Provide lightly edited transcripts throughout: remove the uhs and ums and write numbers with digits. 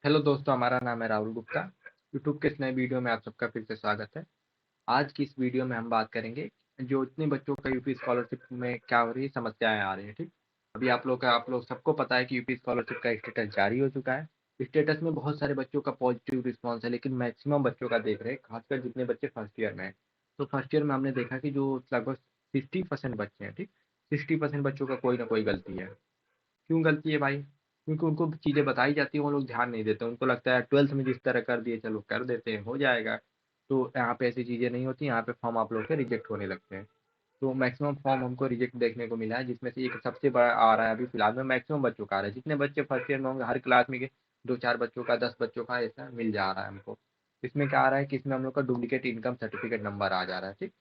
Hello दोस्तों, हमारा नाम है राहुल गुप्ता। यूट्यूब के इस नए वीडियो में आप सबका फिर से स्वागत है। आज की इस वीडियो में हम बात करेंगे जो इतने बच्चों का यूपी स्कॉलरशिप में क्या हो रही है, समस्याएं आ रही है। ठीक, अभी आप लोग सबको पता है कि यूपी स्कॉलरशिप का स्टेटस जारी हो चुका है। स्टेटस में बहुत सारे बच्चों का पॉजिटिव रिस्पॉन्स है, लेकिन मैक्सिमम बच्चों का देख रहे हैं, खासकर जितने बच्चे फर्स्ट ईयर में है। तो फर्स्ट ईयर में हमने देखा कि जो लगभग 60% बच्चे हैं, ठीक, 60% बच्चों का कोई ना कोई गलती है। क्यों गलती है भाई? क्योंकि उनको चीज़ें बताई जाती हैं, वो लोग ध्यान नहीं देते। उनको लगता है 12th में जिस तरह कर दिए, चलो कर देते हैं, हो जाएगा। तो यहाँ पे ऐसी चीज़ें नहीं होती, यहाँ पे फॉर्म आप लोगों के रिजेक्ट होने लगते हैं। तो मैक्सिमम फॉर्म हमको रिजेक्ट देखने को मिला है, जिसमें से एक सबसे बड़ा आ रहा है अभी फिलहाल में, मैक्सिमम बच्चों का आ रहा है। जितने बच्चे फर्स्ट ईयर में होंगे, हर क्लास में के 2-4 बच्चों का, 10 बच्चों का ऐसा मिल जा रहा है हमको। इसमें क्या आ रहा है कि इसमें हम लोग का डुप्लीकेट इनकम सर्टिफिकेट नंबर आ जा रहा है। ठीक,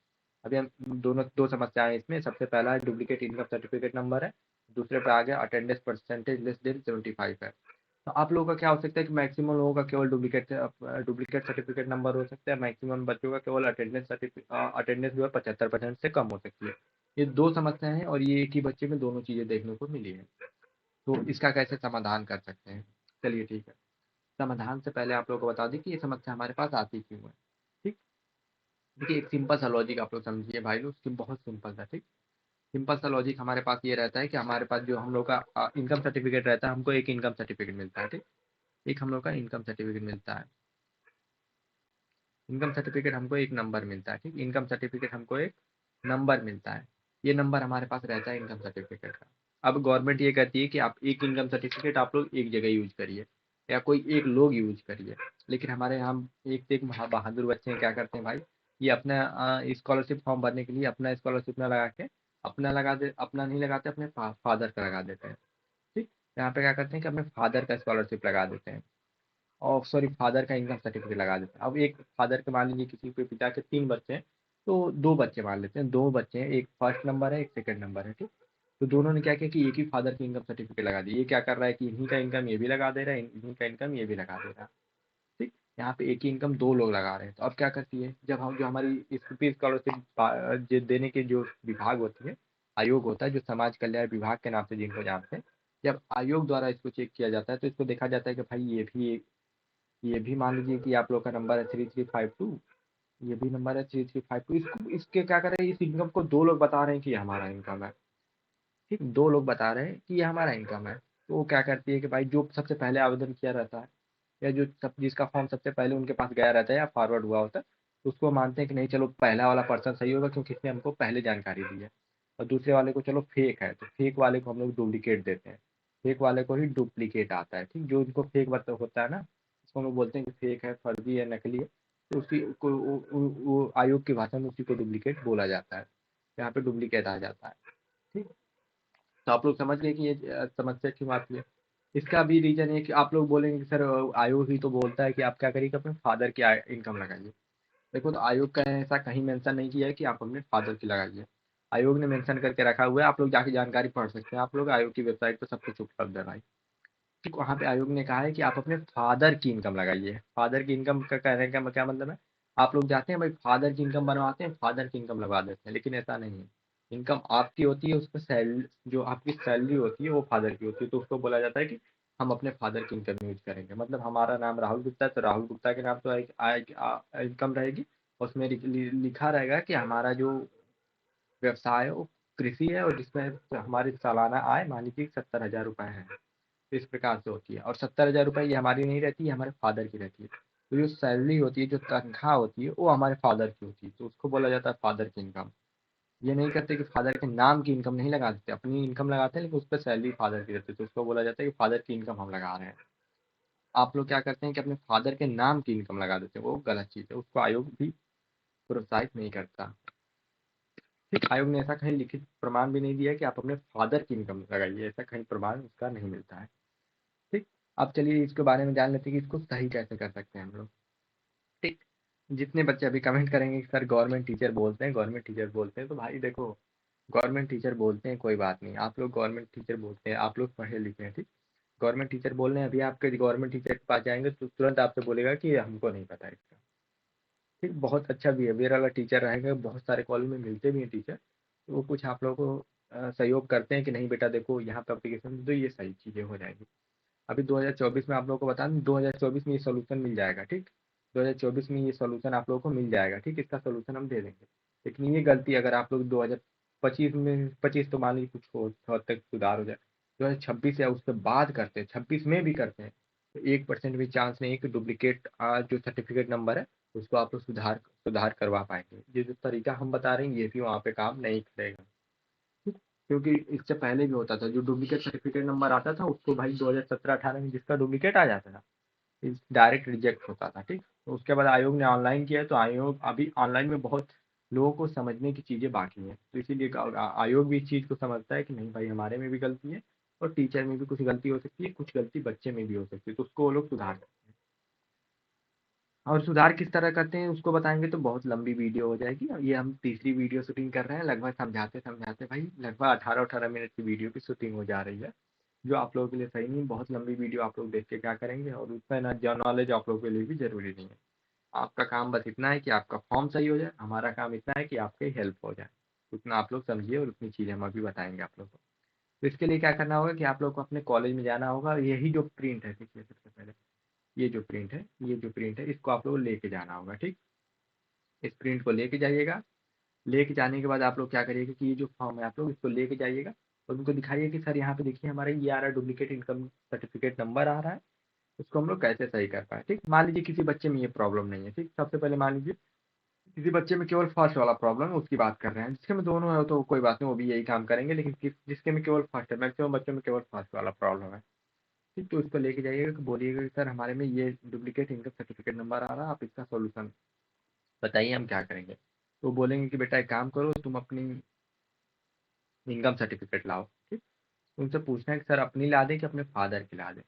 अभी हम दोनों दो समस्याएं हैं इसमें। सबसे पहला है डुप्लीकेट इनकम सर्टिफिकेट नंबर है, दूसरे पे आ गया अटेंडेंस परसेंटेज लेस देन 75 है। तो आप लोगों का क्या हो सकता है कि मैक्सिमम लोगों का केवल डुप्लीकेट सर्टिफिकेट नंबर हो सकता है, मैक्सिमम बच्चों का केवल अटेंडेंस जो है 75% से कम हो सकती है। ये दो समस्याएं हैं और ये एक ही बच्चे में दोनों चीजें देखने को मिली है। तो इसका कैसे समाधान कर सकते हैं? चलिए ठीक है, समाधान से पहले आप लोगों को बता दें कि ये समस्या हमारे पास आती क्यों है। ठीक, देखिए एक सिंपल सा लॉजिक आप लोग समझिए भाई लोग, बहुत सिंपल सा। ठीक, सिंपल सा लॉजिक हमारे पास ये रहता है कि हमारे पास जो हम लोग का इनकम सर्टिफिकेट रहता है, हमको एक इनकम सर्टिफिकेट मिलता है। ठीक, एक हम लोग का इनकम सर्टिफिकेट मिलता है। इनकम सर्टिफिकेट हमको एक नंबर मिलता है। ठीक, इनकम सर्टिफिकेट हमको एक नंबर मिलता है। ये नंबर हमारे पास रहता है इनकम सर्टिफिकेट का। अब गवर्नमेंट ये कहती है कि आप एक इनकम सर्टिफिकेट आप लोग एक जगह यूज करिए, या कोई एक लोग यूज करिए। लेकिन हमारे यहाँ एक से एक बहादुर बच्चे हैं, क्या करते हैं भाई, ये अपना स्कॉलरशिप फॉर्म भरने के लिए अपना स्कॉलरशिप ना लगा के, अपना नहीं लगाते, अपने फादर का लगा देते हैं। ठीक, यहाँ पे क्या करते हैं कि अपने फादर का स्कॉलरशिप लगा देते हैं, और सॉरी फादर का इनकम सर्टिफिकेट लगा देते हैं। अब एक फादर के मान लीजिए किसी के पिता के 3 बच्चे हैं, तो 2 बच्चे मान लेते हैं, 2 बच्चे हैं, एक फर्स्ट नंबर है, एक सेकंड नंबर है। ठीक, तो दोनों ने क्या किया कि एक ही फादर की इनकम सर्टिफिकेट लगा दी। ये क्या कर रहा है कि इन्हीं का इनकम ये भी लगा दे रहा है, इन्हीं का इनकम ये भी लगा दे रहा है। ठीक, यहाँ पे एक ही इनकम दो लोग लगा रहे हैं। तो अब क्या करती है, जब हम जो हमारी स्कॉलरशिप देने के जो विभाग होती है, आयोग होता है जो समाज कल्याण विभाग के नाम से जिनको जानते हैं, जब आयोग द्वारा इसको चेक किया जाता है, तो इसको देखा जाता है कि भाई ये भी मान लीजिए कि आप लोग का नंबर है 3352, ये भी नंबर है 3352। इसको इसके क्या करें, इस इनकम को दो लोग बता रहे हैं कि ये हमारा इनकम है। ठीक, दो लोग बता रहे हैं कि ये हमारा इनकम है। तो वो क्या करती है कि भाई जो सबसे पहले आवेदन किया रहता है, या जो जिसका फॉर्म सबसे पहले उनके पास गया रहता है या फॉरवर्ड हुआ होता है, तो उसको मानते हैं कि नहीं, चलो पहला वाला पर्सन सही होगा क्योंकि इसने हमको पहले जानकारी दी है। और दूसरे वाले को चलो फेक है, तो फेक वाले को हम लोग डुप्लीकेट देते हैं। फेक वाले को ही डुप्लीकेट आता है। ठीक, जो इनको फेक होता है ना, उसको हम लोग बोलते हैं कि फेक है, फर्जी है, नकली है। तो उसी को वो आयोग की भाषा में उसी को डुप्लीकेट बोला जाता है। यहाँ पे डुप्लीकेट आ जाता है। ठीक, तो आप लोग समझ गए कि ये समस्या क्यों आती है। इसका भी रीजन है कि आप लोग बोलेंगे कि सर आयोग ही तो बोलता है कि आप क्या करिए कि अपने फादर की इनकम लगाइए। देखो, तो आयोग का ऐसा कहीं मेंशन नहीं किया है कि आप अपने फादर की लगाइए। आयोग ने मेंशन करके रखा हुआ है, आप लोग जाके जानकारी पढ़ सकते हैं, आप लोग आयोग की वेबसाइट पर सब कुछ उपलब्ध है भाई। ठीक, वहाँ पे आयोग ने कहा है कि आप अपने फादर की इनकम लगाइए। फादर की इनकम का कहने का क्या मतलब है, आप लोग जाते हैं भाई फादर की इनकम बनवाते हैं, फादर की इनकम लगवा देते हैं, लेकिन ऐसा नहीं है। इनकम आपकी होती है, उसमें जो आपकी सैलरी होती है वो फादर की होती है, तो उसको बोला जाता है कि हम अपने फादर की इनकम यूज करेंगे। मतलब हमारा नाम राहुल गुप्ता है, तो राहुल गुप्ता के नाम तो इनकम रहेगी। उसमें लिखा रहेगा कि हमारा जो व्यवसाय है वो कृषि है, और जिसमें हमारी सालाना आय मान लीजिए 70,000 रुपये है। तो इस प्रकार से होती है, और 70,000 रुपये ये हमारी नहीं रहती, ये हमारे फादर की रहती है। तो जो सैलरी होती है, जो तनख्वाह होती है, वो हमारे फादर की होती है, तो उसको बोला जाता है फादर की इनकम। ये नहीं करते कि फादर के नाम की इनकम नहीं लगा देते, अपनी इनकम लगाते हैं, लेकिन उस पर सैलरी फादर की रहती है, तो उसको बोला जाता है कि फादर की इनकम हम लगा रहे हैं। आप लोग क्या करते हैं कि अपने फादर के नाम की इनकम लगा देते हैं, वो गलत चीज़ है, उसको आयोग भी प्रोत्साहित नहीं करता। ठीक, आयोग ने ऐसा कहीं लिखित प्रमाण भी नहीं दिया कि आप अपने फादर की इनकम लगाइए, ऐसा कहीं प्रमाण उसका नहीं मिलता है। ठीक, अब चलिए इसके बारे में जान लेते हैं कि इसको सही कैसे कर सकते हैं हम लोग। ठीक, जितने बच्चे अभी कमेंट करेंगे कि सर गवर्नमेंट टीचर बोलते हैं, गवर्नमेंट टीचर बोलते हैं, तो भाई देखो, गवर्नमेंट टीचर बोलते हैं कोई बात नहीं, आप लोग गवर्नमेंट टीचर बोलते हैं, आप लोग पढ़े लिखे हैं। ठीक, गवर्नमेंट टीचर बोल रहे हैं, अभी आपके गवर्नमेंट टीचर के पास जाएंगे तो तुरंत आपसे बोलेगा कि हमको नहीं पता है इसका। ठीक, बहुत अच्छा बिहेवियर वाला टीचर रहेगा, बहुत सारे कॉलेज में मिलते भी हैं टीचर, तो वो कुछ आप लोगों को सहयोग करते हैं कि नहीं बेटा देखो यहाँ पे अप्लीकेशन दो, ये सही चीज़ें हो जाएगी। अभी 2024 में आप लोगों को बता दें, 2024 में ये सोल्यूशन मिल जाएगा, ठीक। 2024 में ये सोल्यूशन आप लोगों को मिल जाएगा, ठीक। इसका सोल्यूशन हम दे देंगे। लेकिन ये गलती अगर आप लोग 2025 में, 25 तो मान लीजिए कुछ हो हद तक सुधार हो जाए, 2026 या उसके बाद करते हैं, 26 में भी करते हैं, तो 1% भी चांस नहीं है कि डुप्लीकेट जो सर्टिफिकेट नंबर है उसको आप लोग सुधार सुधार करवा पाएंगे। ये जो तरीका हम बता रहे हैं ये भी वहाँ पे काम नहीं करेगा, ठीक? क्योंकि इससे पहले भी होता था, जो डुप्लीकेट सर्टिफिकेट नंबर आता था उसको भाई 2017-18 में जिसका डुप्लीकेट आ जाता था डायरेक्ट रिजेक्ट होता था, ठीक। तो उसके बाद आयोग ने ऑनलाइन किया है, तो आयोग अभी ऑनलाइन में बहुत लोगों को समझने की चीज़ें बाकी हैं, तो इसीलिए आयोग भी इस चीज़ को समझता है कि नहीं भाई हमारे में भी गलती है और टीचर में भी कुछ गलती हो सकती है, कुछ गलती बच्चे में भी हो सकती है, तो उसको वो लोग सुधार सकते हैं। और सुधार किस तरह करते हैं उसको बताएंगे तो बहुत लंबी वीडियो हो जाएगी, और ये हम तीसरी वीडियो शूटिंग कर रहे हैं, लगभग समझाते समझाते भाई लगभग 18-18 मिनट की वीडियो की शूटिंग हो जा रही है, जो आप लोगों के लिए सही नहीं। बहुत लंबी वीडियो आप लोग देख के क्या करेंगे, और उसका ना जो नॉलेज आप लोगों के लिए भी जरूरी नहीं है। आपका काम बस इतना है कि आपका फॉर्म सही हो जाए, हमारा काम इतना है कि आपकी हेल्प हो जाए, उतना आप लोग समझिए, और उतनी चीज़ें हम अभी बताएंगे आप लोग को। तो इसके लिए क्या करना होगा कि आप लोग को अपने कॉलेज में जाना होगा, यही जो प्रिंट है, देखिए सबसे पहले ये जो प्रिंट है, ये जो प्रिंट है इसको आप लोग को लेके जाना होगा, ठीक। इस प्रिंट को लेके जाइएगा। लेके जाने के बाद आप लोग क्या करिएगा कि ये जो फॉर्म है आप लोग इसको लेके जाइएगा, और उनको दिखाइए कि सर यहाँ पे देखिए हमारा ये आ रहा है, डुप्लीकेट इनकम सर्टिफिकेट नंबर आ रहा है, उसको हम लोग कैसे सही कर पाए, ठीक। मान लीजिए किसी बच्चे में ये प्रॉब्लम नहीं है, ठीक। सबसे पहले मान लीजिए किसी बच्चे में केवल फर्स्ट वाला प्रॉब्लम है उसकी बात कर रहे हैं, जिसके में दोनों है तो कोई बात नहीं, वो भी यही काम करेंगे, लेकिन जिसके में केवल फर्स्ट है, मैक्सिमम बच्चों में केवल फर्स्ट वाला प्रॉब्लम है, ठीक। तो इसको लेके जाइएगा कि बोलिएगा कि सर हमारे में ये डुप्लीकेट इनकम सर्टिफिकेट नंबर आ रहा है, आप इसका सोल्यूशन बताइए हम क्या करेंगे। तो बोलेंगे कि बेटा एक काम करो, तुम अपनी इनकम सर्टिफिकेट लाओ, ठीक। उनसे पूछना है कि सर अपनी ला दें कि अपने फादर की ला दें।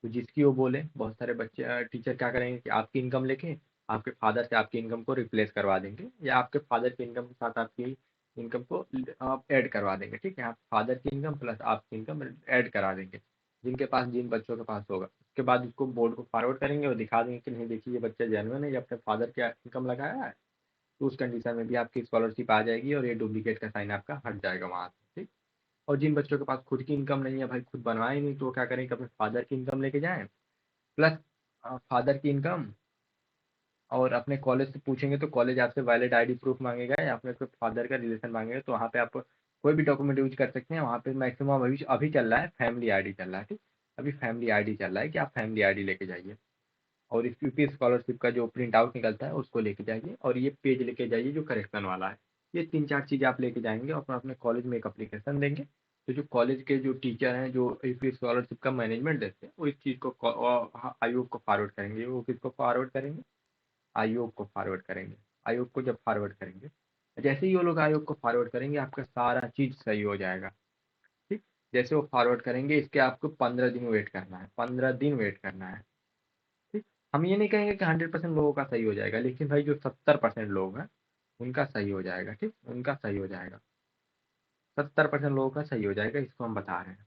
तो जिसकी वो बोले, बहुत सारे बच्चे टीचर क्या करेंगे कि आपकी इनकम लेके आपके फादर से आपकी इनकम को रिप्लेस करवा देंगे, या आपके फादर की इनकम के साथ आपकी इनकम को आप ऐड करवा देंगे, ठीक है। आप फादर की इनकम प्लस आपकी इनकम ऐड करा देंगे, जिनके पास जिन बच्चों के पास होगा। उसके बाद उसको बोर्ड को फॉरवर्ड करेंगे और दिखा देंगे कि नहीं देखिए ये बच्चा जेन्युइन है, ये अपने फादर की इनकम लगाया है, तो उस कंडीशन में भी आपकी स्कॉलरशिप आ जाएगी और ये डुप्लीकेट का साइन आपका हट जाएगा वहाँ से, ठीक। और जिन बच्चों के पास खुद की इनकम नहीं है भाई, खुद बनवाए ही नहीं, तो वो क्या करें कि अपने फादर की इनकम लेके जाएं, प्लस फादर की इनकम, और अपने कॉलेज से पूछेंगे तो कॉलेज आपसे वैलिड आईडी प्रूफ मांगेगा या अपने फादर का रिलेशन मांगेगा, तो वहाँ पे आप कोई भी डॉक्यूमेंट यूज कर सकते हैं। वहाँ पे मैक्सिमम अभी अभी चल रहा है फैमिली आईडी चल रहा है, ठीक। अभी फैमिली आईडी चल रहा है कि आप फैमिली आईडी लेके जाइए, और इस यूपी स्कॉलरशिप का जो प्रिंट आउट निकलता है उसको लेके जाइए, और ये पेज लेके जाइए जो करेक्शन वाला है। ये 3-4 चीज़ें आप लेके जाएंगे और अपने कॉलेज में एक अप्लीकेशन देंगे, तो जो कॉलेज के जो टीचर हैं जो यूपी स्कॉलरशिप का मैनेजमेंट देते हैं वो इस चीज़ को आयोग को फॉरवर्ड करेंगे। वो किसको फॉरवर्ड करेंगे? आयोग को फॉरवर्ड करेंगे। आयोग को जब फॉरवर्ड करेंगे, जैसे ही वो लोग आयोग को फॉरवर्ड करेंगे आपका सारा चीज़ सही हो जाएगा, ठीक। जैसे वो फॉरवर्ड करेंगे इसके आपको 15 दिन वेट करना है, 15 दिन वेट करना है, ठीक। हम ये नहीं कहेंगे कि 100% लोगों का सही हो जाएगा, लेकिन भाई जो 70% लोग हैं उनका सही हो जाएगा, ठीक। उनका सही हो जाएगा, 70% लोगों का सही हो जाएगा, इसको हम बता रहे हैं,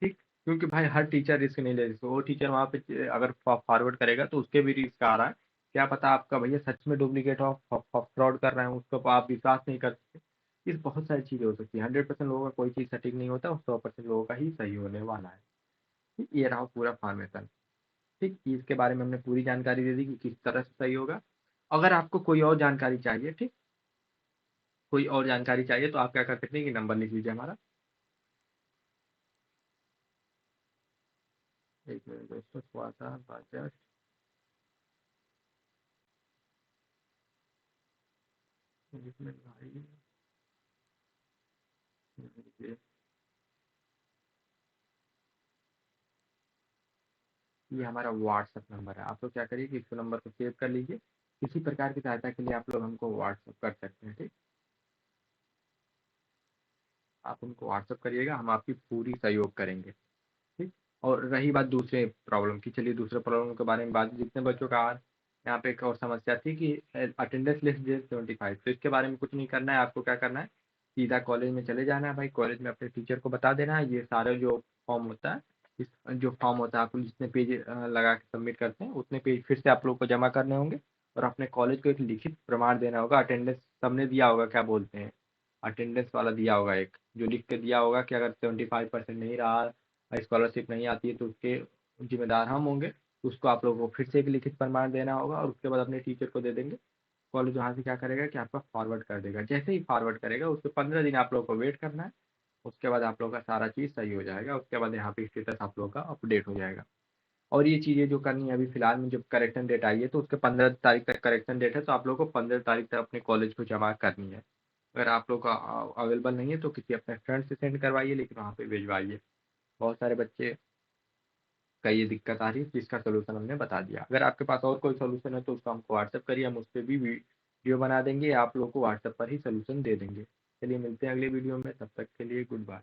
ठीक। क्योंकि भाई हर टीचर रिस्क नहीं ले सकते, वो टीचर वहाँ पे अगर फॉरवर्ड करेगा तो उसके भी रिस्क आ रहा है, क्या पता आपका भैया सच में डुप्लीकेट हो, फ्रॉड कर रहे हैं, उसको आप विश्वास नहीं कर सकते। इस बहुत सारी चीज़ें हो सकती है, 100% लोगों का कोई चीज़ सटीक नहीं होता, 100% लोगों का ही सही होने वाला है, ठीक? ये रहा पूरा फॉर्मेशन, ठीक। इसके बारे में हमने पूरी जानकारी दे दी कि किस तरह से सही होगा। अगर आपको कोई और जानकारी चाहिए, ठीक, कोई और जानकारी चाहिए तो आप क्या कर सकते हैं कि नंबर लिख लीजिए हमारा। एक मिनट दोस्तों, थोड़ा सा बजट, एक मिनट भाई, ये ये हमारा व्हाट्सएप नंबर है। आप लोग क्या करिए कि इस नंबर को सेव कर लीजिए, किसी प्रकार की सहायता के लिए आप लोग हमको व्हाट्सएप कर सकते हैं, ठीक। आप उनको व्हाट्सएप करिएगा, हम आपकी पूरी सहयोग करेंगे, ठीक। और रही बात दूसरे प्रॉब्लम की, चलिए दूसरे प्रॉब्लम के बारे में बात, जितने बच्चों का आज यहाँ पे एक और समस्या थी कि अटेंडेंस लिस्ट दे 75, तो इसके बारे में कुछ नहीं करना है, आपको क्या करना है सीधा कॉलेज में चले जाना है भाई, कॉलेज में अपने टीचर को बता देना है, ये सारे जो फॉर्म होता है, इस जो फॉर्म होता है आप जितने पेज लगा के सबमिट करते हैं उतने पेज फिर से आप लोग को जमा करने होंगे, और अपने कॉलेज को एक लिखित प्रमाण देना होगा। अटेंडेंस सबने दिया होगा, क्या बोलते हैं, अटेंडेंस वाला दिया होगा एक, जो लिख के दिया होगा कि अगर 75% नहीं रहा स्कॉलरशिप नहीं आती है तो उसके जिम्मेदार हम होंगे। उसको आप लोगों को फिर से एक लिखित प्रमाण देना होगा और उसके बाद अपने टीचर को दे देंगे। कॉलेज वहाँ से क्या करेगा कि आपका फॉरवर्ड कर देगा। जैसे ही फॉरवर्ड करेगा उसके 15 दिन आप लोगों को वेट करना है। उसके बाद आप लोगों का सारा चीज़ सही हो जाएगा। उसके बाद यहाँ पे स्टेटस आप लोगों का अपडेट हो जाएगा। और ये चीज़ें जो करनी है अभी फिलहाल में जब करेक्शन डेट आई है तो उसके 15 तारीख तक करेक्शन डेट है, तो आप लोगों को 15 तारीख तक अपने कॉलेज को जमा करनी है। अगर आप लोग का अवेलेबल नहीं है तो किसी अपने फ्रेंड से सेंड करवाइए, लेकिन वहाँ पे भिजवाइए। बहुत सारे बच्चे का ये दिक्कत आ रही है जिसका सोल्यूशन हमने बता दिया। अगर आपके पास और कोई सोल्यूशन है तो उसको हमको व्हाट्सएप करिए, हम उस पर भी वीडियो बना देंगे, आप लोग को व्हाट्सएप पर ही सोल्यूशन दे देंगे। चलिए मिलते हैं अगले वीडियो में, तब तक के लिए गुड बाय।